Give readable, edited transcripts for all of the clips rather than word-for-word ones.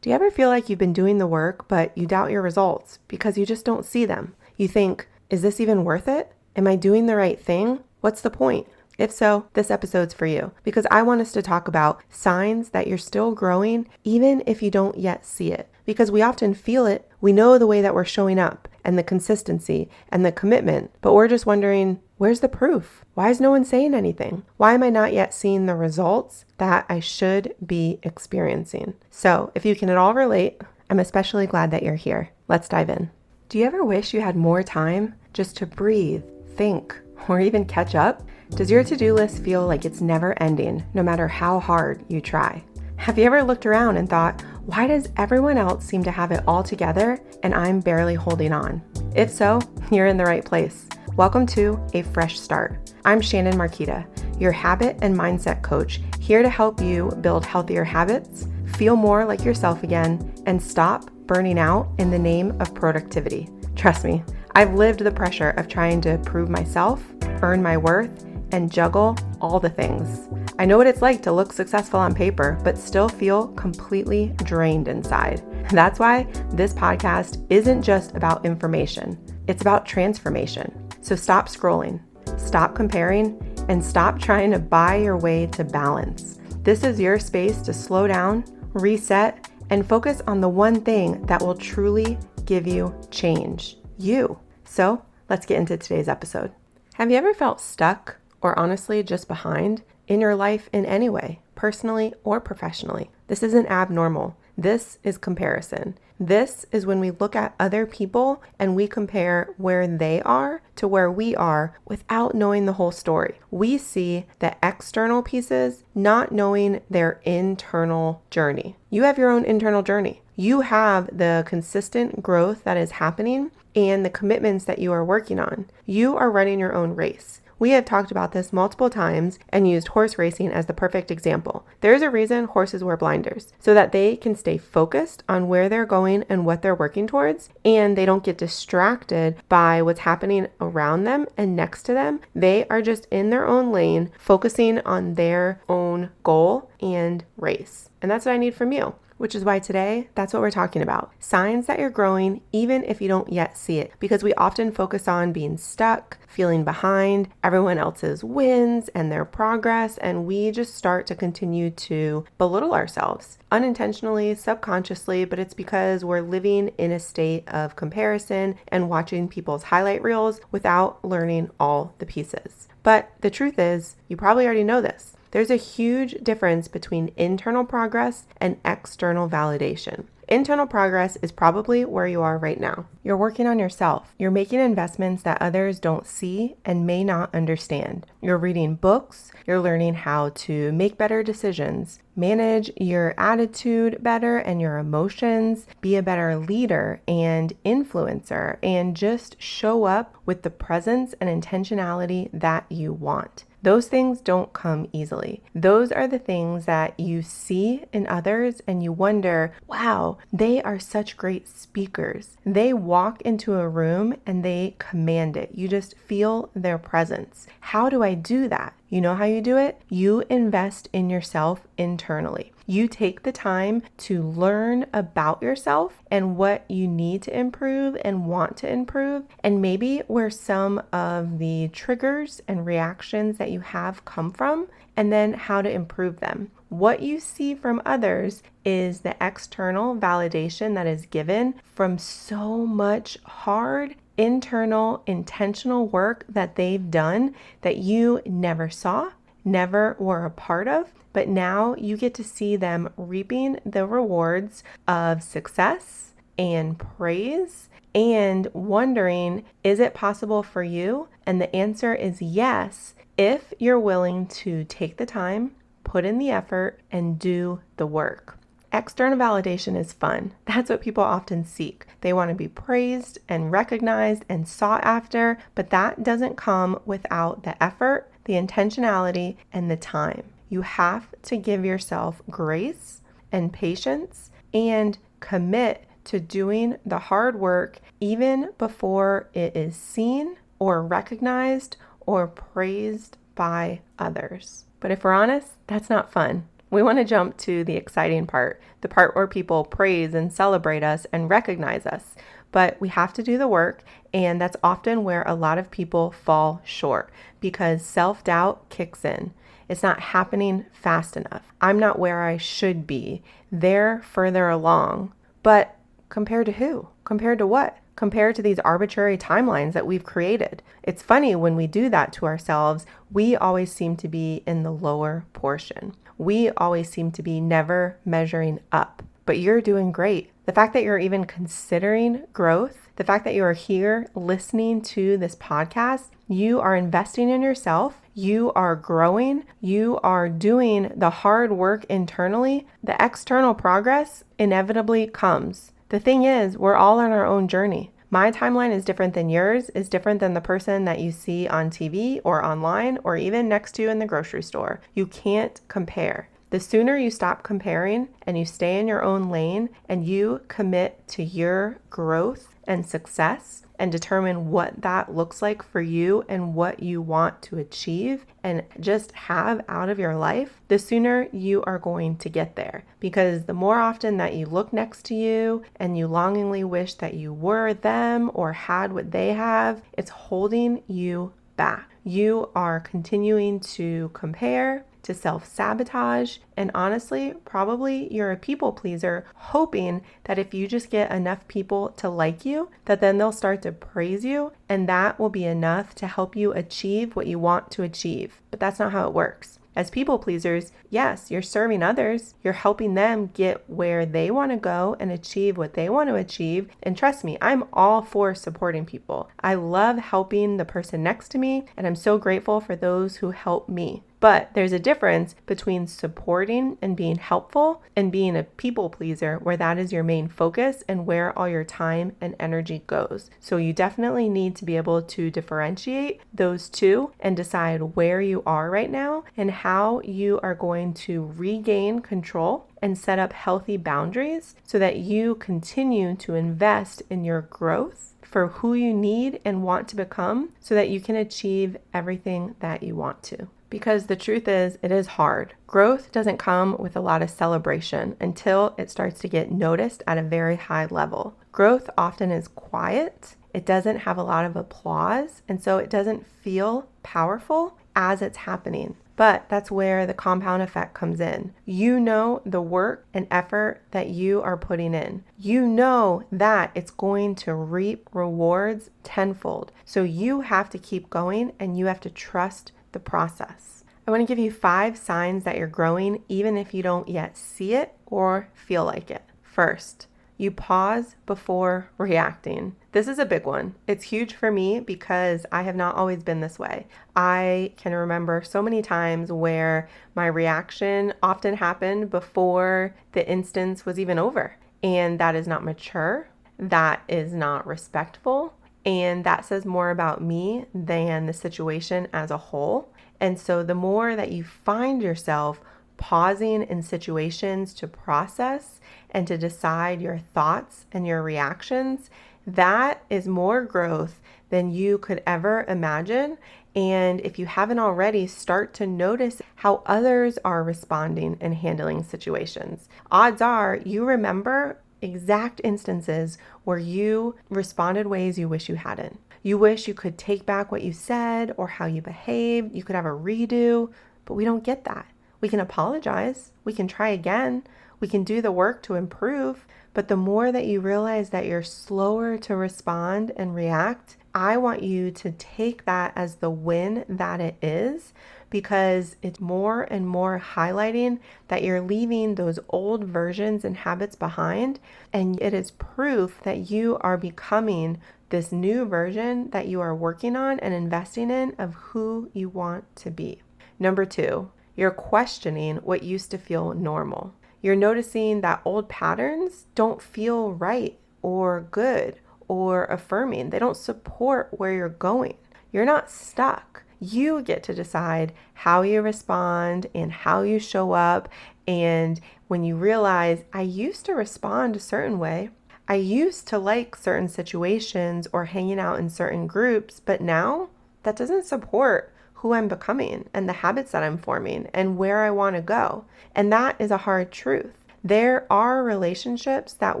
Do you ever feel like you've been doing the work, but you doubt your results because you just don't see them? You think, is this even worth it? Am I doing the right thing? What's the point? If so, this episode's for you because I want us to talk about signs that you're still growing even if you don't yet see it. Because we often feel it, we know the way that we're showing up and the consistency and the commitment, but we're just wondering, where's the proof? Why is no one saying anything? Why am I not yet seeing the results that I should be experiencing? So if you can at all relate, I'm especially glad that you're here. Let's dive in. Do you ever wish you had more time just to breathe, think, or even catch up? Does your to-do list feel like it's never ending, no matter how hard you try? Have you ever looked around and thought, why does everyone else seem to have it all together and I'm barely holding on? If so, you're in the right place. Welcome to A Fresh Start. I'm Shannon Marquita, your habit and mindset coach, here to help you build healthier habits, feel more like yourself again, and stop burning out in the name of productivity. Trust me, I've lived the pressure of trying to prove myself, earn my worth, and juggle all the things. I know what it's like to look successful on paper, but still feel completely drained inside. That's why this podcast isn't just about information, it's about transformation. So stop scrolling, stop comparing, and stop trying to buy your way to balance. This is your space to slow down, reset, and focus on the one thing that will truly give you change, you. So let's get into today's episode. Have you ever felt stuck or honestly just behind in your life in any way, personally or professionally? This isn't abnormal. This is comparison. This is when we look at other people and we compare where they are to where we are without knowing the whole story. We see the external pieces, not knowing their internal journey. You have your own internal journey. You have the consistent growth that is happening and the commitments that you are working on. You are running your own race. We have talked about this multiple times and used horse racing as the perfect example. There's a reason horses wear blinders, so that they can stay focused on where they're going and what they're working towards, and they don't get distracted by what's happening around them and next to them. They are just in their own lane, focusing on their own goal and race. And that's what I need from you. Which is why today, that's what we're talking about. Signs that you're growing, even if you don't yet see it. Because we often focus on being stuck, feeling behind, everyone else's wins and their progress, and we just start to continue to belittle ourselves. Unintentionally, subconsciously, but it's because we're living in a state of comparison and watching people's highlight reels without learning all the pieces. But the truth is, you probably already know this. There's a huge difference between internal progress and external validation. Internal progress is probably where you are right now. You're working on yourself. You're making investments that others don't see and may not understand. You're reading books. You're learning how to make better decisions, manage your attitude better and your emotions, be a better leader and influencer, and just show up with the presence and intentionality that you want. Those things don't come easily. Those are the things that you see in others and you wonder, wow, they are such great speakers. They walk into a room and they command it. You just feel their presence. How do I do that? You know how you do it? You invest in yourself internally. You take the time to learn about yourself and what you need to improve and want to improve, and maybe where some of the triggers and reactions that you have come from, and then how to improve them. What you see from others is the external validation that is given from so much hard internal, intentional work that they've done that you never saw, never were a part of, but now you get to see them reaping the rewards of success and praise and wondering, is it possible for you? And the answer is yes, if you're willing to take the time, put in the effort, and do the work. External validation is fun. That's what people often seek. They want to be praised and recognized and sought after, but that doesn't come without the effort, the intentionality, and the time. You have to give yourself grace and patience and commit to doing the hard work even before it is seen or recognized or praised by others. But if we're honest, that's not fun. We want to jump to the exciting part, the part where people praise and celebrate us and recognize us. But we have to do the work, and that's often where a lot of people fall short because self-doubt kicks in. It's not happening fast enough. I'm not where I should be. They're further along. But compared to who? Compared to what? Compared to these arbitrary timelines that we've created. It's funny when we do that to ourselves, we always seem to be in the lower portion. We always seem to be never measuring up. But you're doing great. The fact that you're even considering growth, the fact that you are here listening to this podcast, you are investing in yourself, you are growing, you are doing the hard work internally. The external progress inevitably comes. The thing is, we're all on our own journey. My timeline is different than yours, is different than the person that you see on TV or online or even next to you in the grocery store. You can't compare. The sooner you stop comparing and you stay in your own lane and you commit to your growth and success and determine what that looks like for you and what you want to achieve and just have out of your life, the sooner you are going to get there. Because the more often that you look next to you and you longingly wish that you were them or had what they have, it's holding you back. You are continuing to compare, to self-sabotage, and honestly, probably you're a people pleaser, hoping that if you just get enough people to like you, that then they'll start to praise you, and that will be enough to help you achieve what you want to achieve. But that's not how it works. As people pleasers, yes, you're serving others, you're helping them get where they want to go and achieve what they want to achieve. And trust me, I'm all for supporting people. I love helping the person next to me, and I'm so grateful for those who help me. But there's a difference between supporting and being helpful and being a people pleaser where that is your main focus and where all your time and energy goes. So you definitely need to be able to differentiate those two and decide where you are right now and how you are going to regain control and set up healthy boundaries so that you continue to invest in your growth for who you need and want to become so that you can achieve everything that you want to. Because the truth is, it is hard. Growth doesn't come with a lot of celebration until it starts to get noticed at a very high level. Growth often is quiet. It doesn't have a lot of applause, and so it doesn't feel powerful as it's happening. But that's where the compound effect comes in. You know the work and effort that you are putting in. You know that it's going to reap rewards tenfold. So you have to keep going and you have to trust the process. I want to give you 5 signs that you're growing even if you don't yet see it or feel like it. First, you pause before reacting. This is a big one. It's huge for me because I have not always been this way. I can remember so many times where my reaction often happened before the instance was even over. And that is not mature. That is not respectful. And that says more about me than the situation as a whole. And so the more that you find yourself pausing in situations to process and to decide your thoughts and your reactions, that is more growth than you could ever imagine. And if you haven't already, start to notice how others are responding and handling situations. Odds are you remember exact instances where you responded ways you wish you hadn't. You wish you could take back what you said or how you behaved. You could have a redo, but we don't get that. We can apologize. We can try again. We can do the work to improve. But the more that you realize that you're slower to respond and react, I want you to take that as the win that it is, because it's more and more highlighting that you're leaving those old versions and habits behind, and it is proof that you are becoming this new version that you are working on and investing in of who you want to be. Number 2, you're questioning what used to feel normal. You're noticing that old patterns don't feel right or good or affirming. They don't support where you're going. You're not stuck. You get to decide how you respond and how you show up. And when you realize, I used to respond a certain way, I used to like certain situations or hanging out in certain groups, but now that doesn't support who I'm becoming and the habits that I'm forming and where I want to go. And that is a hard truth. There are relationships that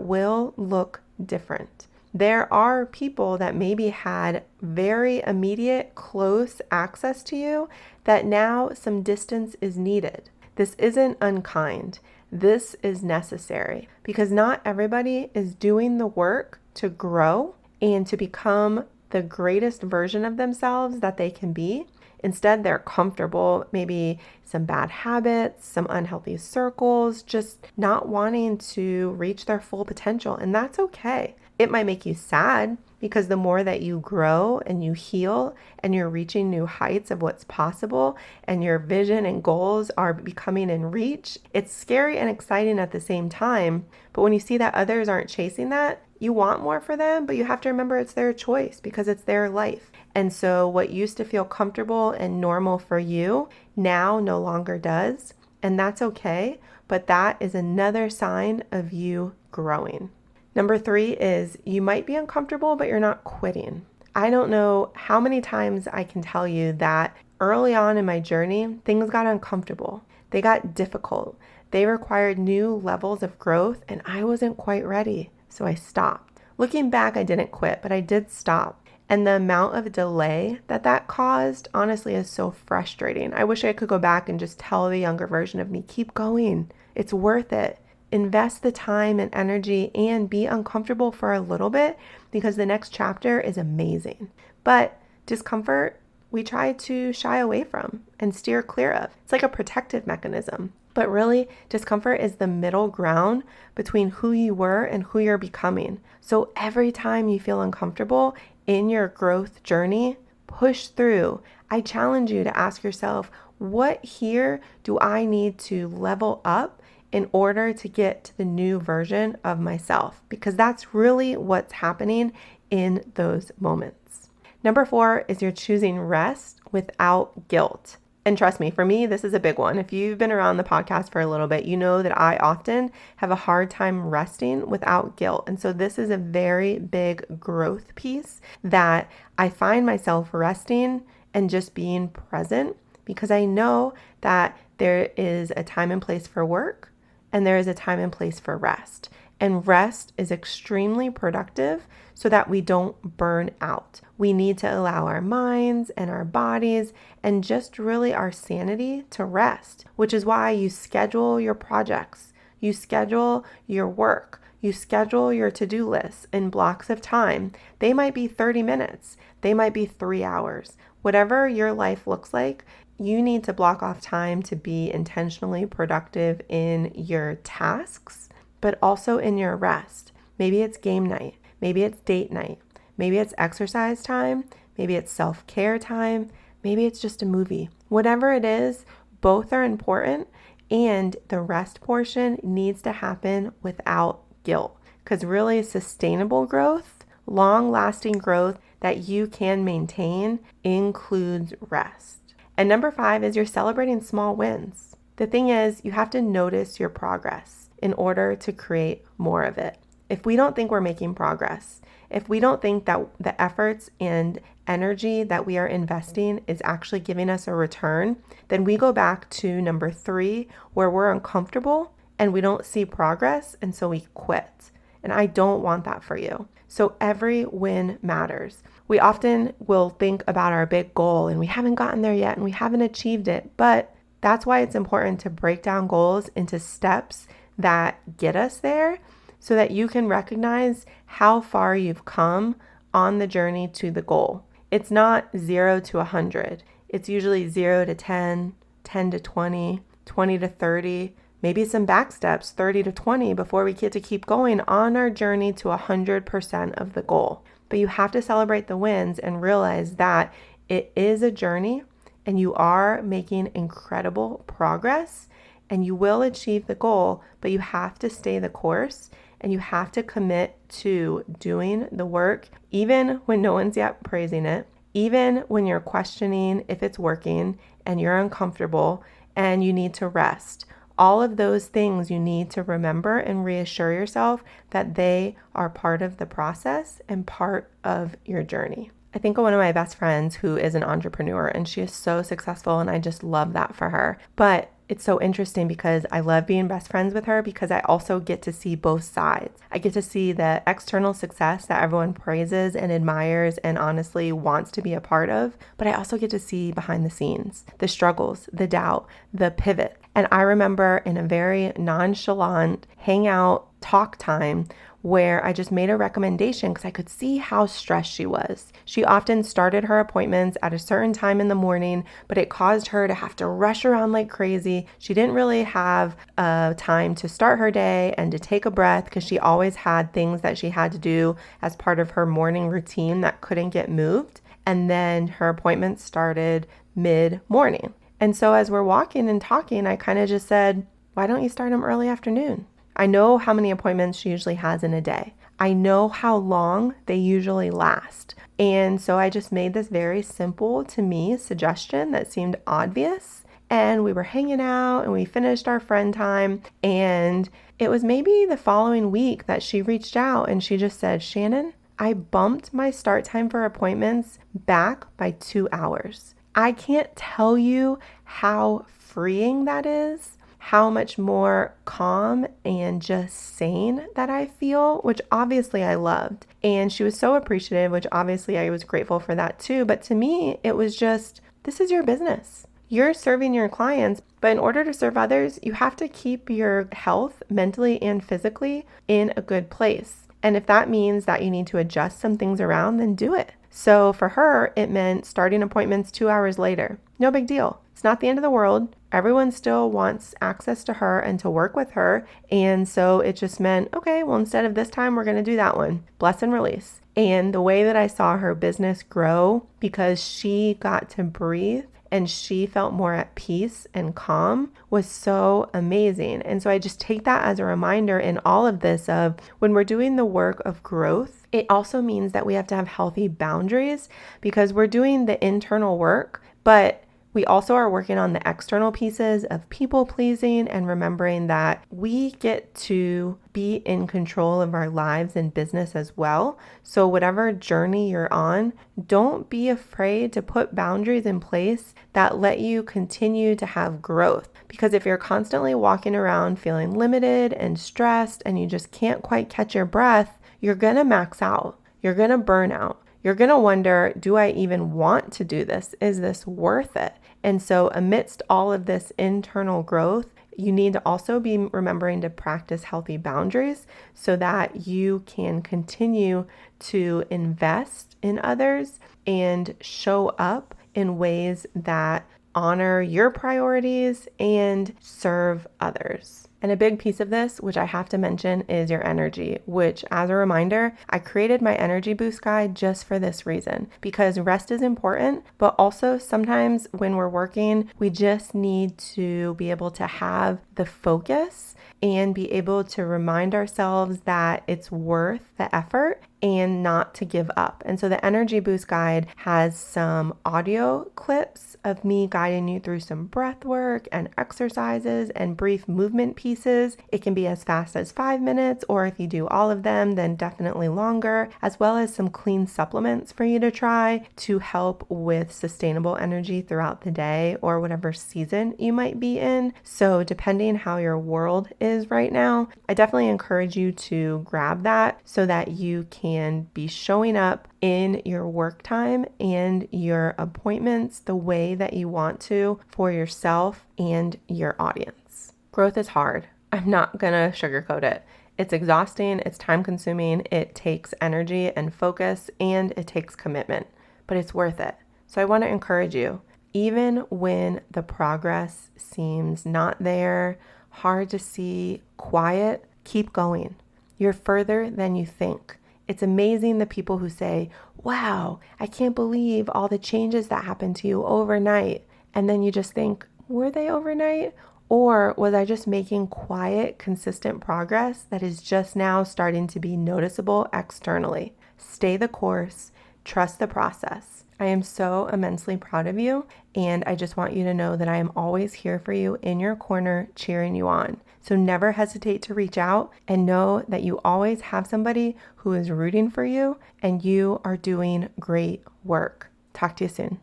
will look different. There are people that maybe had very immediate, close access to you that now some distance is needed. This isn't unkind. This is necessary because not everybody is doing the work to grow and to become the greatest version of themselves that they can be. Instead, they're comfortable, maybe some bad habits, some unhealthy circles, just not wanting to reach their full potential. And that's okay. It might make you sad because the more that you grow and you heal and you're reaching new heights of what's possible and your vision and goals are becoming in reach, it's scary and exciting at the same time. But when you see that others aren't chasing that, you want more for them, but you have to remember it's their choice because it's their life. And so what used to feel comfortable and normal for you now no longer does. And that's okay. But that is another sign of you growing. Number 3 is you might be uncomfortable, but you're not quitting. I don't know how many times I can tell you that early on in my journey, things got uncomfortable. They got difficult. They required new levels of growth, and I wasn't quite ready. So I stopped. Looking back, I didn't quit, but I did stop. And the amount of delay that caused, honestly, is so frustrating. I wish I could go back and just tell the younger version of me, keep going. It's worth it. Invest the time and energy and be uncomfortable for a little bit because the next chapter is amazing. But discomfort, we try to shy away from and steer clear of. It's like a protective mechanism. But really, discomfort is the middle ground between who you were and who you're becoming. So every time you feel uncomfortable in your growth journey, push through. I challenge you to ask yourself, what here do I need to level up in order to get to the new version of myself? Because that's really what's happening in those moments. Number 4 is you're choosing rest without guilt. And trust me, for me, this is a big one. If you've been around the podcast for a little bit, you know that I often have a hard time resting without guilt. And so this is a very big growth piece that I find myself resting and just being present because I know that there is a time and place for work and there is a time and place for rest. And rest is extremely productive so that we don't burn out. We need to allow our minds and our bodies and just really our sanity to rest, which is why you schedule your projects, you schedule your work, you schedule your to-do lists in blocks of time. They might be 30 minutes, they might be 3 hours. Whatever your life looks like, you need to block off time to be intentionally productive in your tasks, but also in your rest. Maybe it's game night. Maybe it's date night. Maybe it's exercise time. Maybe it's self-care time. Maybe it's just a movie. Whatever it is, both are important, and the rest portion needs to happen without guilt. Because really sustainable growth, long-lasting growth that you can maintain includes rest. And number 5 is you're celebrating small wins. The thing is, you have to notice your progress in order to create more of it. If we don't think we're making progress, if we don't think that the efforts and energy that we are investing is actually giving us a return, then we go back to number 3, where we're uncomfortable and we don't see progress, and so we quit. And I don't want that for you. So every win matters. We often will think about our big goal and we haven't gotten there yet and we haven't achieved it, but that's why it's important to break down goals into steps that get us there so that you can recognize how far you've come on the journey to the goal. It's not 0 to 100. It's usually 0 to 10, 10 to 20, 20 to 30, maybe some back steps, 30 to 20 before we get to keep going on our journey to 100% of the goal. But you have to celebrate the wins and realize that it is a journey and you are making incredible progress and you will achieve the goal, but you have to stay the course and you have to commit to doing the work, even when no one's yet praising it, even when you're questioning if it's working and you're uncomfortable and you need to rest. All of those things you need to remember and reassure yourself that they are part of the process and part of your journey. I think of one of my best friends who is an entrepreneur, and she is so successful, and I just love that for her. But it's so interesting because I love being best friends with her because I also get to see both sides. I get to see the external success that everyone praises and admires and honestly wants to be a part of, but I also get to see behind the scenes, the struggles, the doubt, the pivot. And I remember in a very nonchalant hangout talk time where I just made a recommendation because I could see how stressed she was. She often started her appointments at a certain time in the morning, but it caused her to have to rush around like crazy. She didn't really have time to start her day and to take a breath because she always had things that she had to do as part of her morning routine that couldn't get moved. And then her appointments started mid-morning. And so as we're walking and talking, I kind of just said, why don't you start them early afternoon? I know how many appointments she usually has in a day. I know how long they usually last. And so I just made this very simple to me suggestion that seemed obvious. And we were hanging out and we finished our friend time. And it was maybe the following week that she reached out and she just said, Shannon, I bumped my start time for appointments back by 2 hours. I can't tell you how freeing that is, how much more calm and just sane that I feel, which obviously I loved. And she was so appreciative, which obviously I was grateful for that too. But to me, it was just, this is your business. You're serving your clients, but in order to serve others, you have to keep your health mentally and physically in a good place. And if that means that you need to adjust some things around, then do it. So for her, it meant starting appointments 2 hours later. No big deal. It's not the end of the world. Everyone still wants access to her and to work with her. And so it just meant, okay, well, instead of this time, we're going to do that one. Bless and release. And the way that I saw her business grow because she got to breathe and she felt more at peace and calm was so amazing. And so I just take that as a reminder in all of this of when we're doing the work of growth, it also means that we have to have healthy boundaries because we're doing the internal work, but we also are working on the external pieces of people pleasing and remembering that we get to be in control of our lives and business as well. So whatever journey you're on, don't be afraid to put boundaries in place that let you continue to have growth. Because if you're constantly walking around feeling limited and stressed and you just can't quite catch your breath, you're going to max out. You're going to burn out. You're going to wonder, do I even want to do this? Is this worth it? And so amidst all of this internal growth, you need to also be remembering to practice healthy boundaries so that you can continue to invest in others and show up in ways that honor your priorities and serve others. And a big piece of this, which I have to mention, is your energy, which as a reminder, I created my energy boost guide just for this reason, because rest is important, but also sometimes when we're working, we just need to be able to have the focus and be able to remind ourselves that it's worth the effort and not to give up. And so the Energy Boost Guide has some audio clips of me guiding you through some breath work and exercises and brief movement pieces. It can be as fast as 5 minutes, or if you do all of them, then definitely longer, as well as some clean supplements for you to try to help with sustainable energy throughout the day or whatever season you might be in. So depending how your world is right now, I definitely encourage you to grab that so that you can be showing up in your work time and your appointments the way that you want to for yourself and your audience. Growth is hard. I'm not gonna sugarcoat it. It's exhausting, it's time consuming, it takes energy and focus, and it takes commitment, but it's worth it. So I want to encourage you, even when the progress seems not there, hard to see, quiet, keep going. You're further than you think. It's amazing the people who say, wow, I can't believe all the changes that happened to you overnight. And then you just think, were they overnight? Or was I just making quiet, consistent progress that is just now starting to be noticeable externally? Stay the course, Trust the process. I am so immensely proud of you, and I just want you to know that I am always here for you in your corner, cheering you on. So never hesitate to reach out and know that you always have somebody who is rooting for you and you are doing great work. Talk to you soon.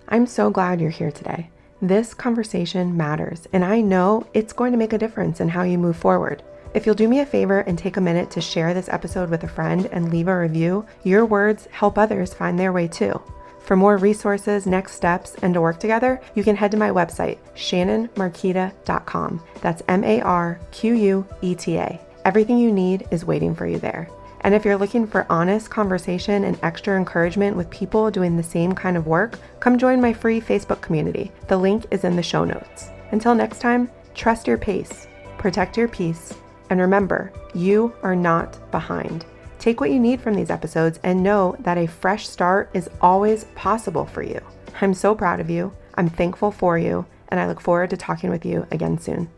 I'm so glad you're here today. This conversation matters, and I know it's going to make a difference in how you move forward. If you'll do me a favor and take a minute to share this episode with a friend and leave a review, your words help others find their way too. For more resources, next steps, and to work together, you can head to my website, shannonmarquita.com. That's MARQUETA. Everything you need is waiting for you there. And if you're looking for honest conversation and extra encouragement with people doing the same kind of work, come join my free Facebook community. The link is in the show notes. Until next time, trust your pace, protect your peace, and remember, you are not behind. Take what you need from these episodes and know that a fresh start is always possible for you. I'm so proud of you. I'm thankful for you, and I look forward to talking with you again soon.